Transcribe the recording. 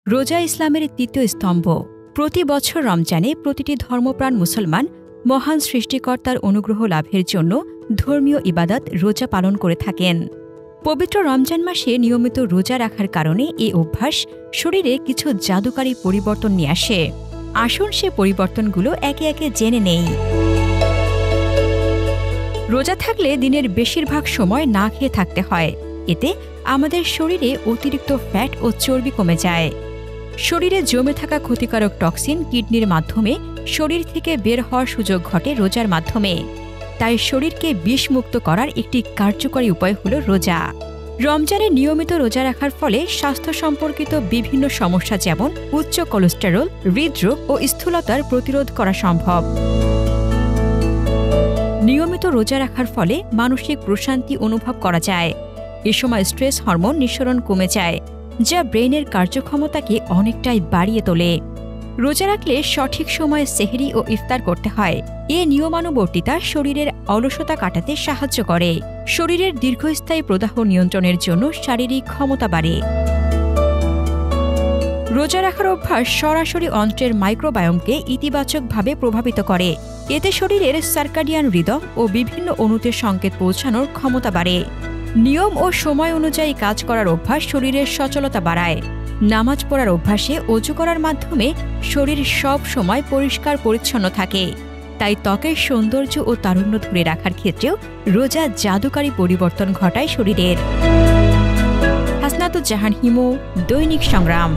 রোজা ইসলামের তৃতীয় স্তম্ভ। প্রতি বছর রমজানে প্রতিটি ধর্মপ্রাণ মুসলমান মহান সৃষ্টিকর্তার অনুগ্রহ লাভের জন্য ধর্মীয় ইবাদত রোজা পালন করে থাকেন। পবিত্র রমজান মাসে নিয়মিত রোজা রাখার কারণে এই অভ্যাস শরীরে কিছু জাদুকারী পরিবর্তন নিয়ে আসে। আসুন সে পরিবর্তনগুলো একে একে জেনে নেই। রোজা থাকলে দিনের বেশিরভাগ সময় না খেয়ে থাকতে হয়। এতে আমাদের শরীরে অতিরিক্ত ফ্যাট ও চর্বি কমে যায়। শরীরে জমে থাকা ক্ষতিকারক টক্সিন কিডনির মাধ্যমে শরীর থেকে বের হওয়ার সুযোগ ঘটে রোজার মাধ্যমে। তাই শরীরকে বিষমুক্ত করার একটি কার্যকরী উপায় হল রোজা। রমজানে নিয়মিত রোজা রাখার ফলে স্বাস্থ্য সম্পর্কিত বিভিন্ন সমস্যা যেমন উচ্চ কোলেস্টেরল, হৃদরোগ ও স্থূলতার প্রতিরোধ করা সম্ভব। নিয়মিত রোজা রাখার ফলে মানসিক প্রশান্তি অনুভব করা যায়। এ সময় স্ট্রেস হরমোন নিঃসরণ কমে যায়, যা ব্রেইনের কার্যক্ষমতাকে অনেকটাই বাড়িয়ে তোলে। রোজা রাখলে সঠিক সময়ে সেহরি ও ইফতার করতে হয়। এ নিয়মানুবর্তিতা শরীরের অলসতা কাটাতে সাহায্য করে। শরীরের দীর্ঘস্থায়ী প্রদাহ নিয়ন্ত্রণের জন্য শারীরিক ক্ষমতা বাড়ে। রোজা রাখার অভ্যাস সরাসরি অন্ত্রের মাইক্রোবায়োমকে ইতিবাচকভাবে প্রভাবিত করে। এতে শরীরের সার্কাডিয়ান রিদম ও বিভিন্ন অণুতে সংকেত পৌঁছানোর ক্ষমতা বাড়ে। নিয়ম ও সময় অনুযায়ী কাজ করার অভ্যাস শরীরের সচলতা বাড়ায়। নামাজ পড়ার অভ্যাসে অজু করার মাধ্যমে শরীর সব সময় পরিষ্কার পরিচ্ছন্ন থাকে। তাই ত্বকের সৌন্দর্য ও তারুণ্য ধরে রাখার ক্ষেত্রেও রোজা জাদুকারী পরিবর্তন ঘটায় শরীরের। হাসনাতুজ্জাহান হিমু, দৈনিক সংগ্রাম।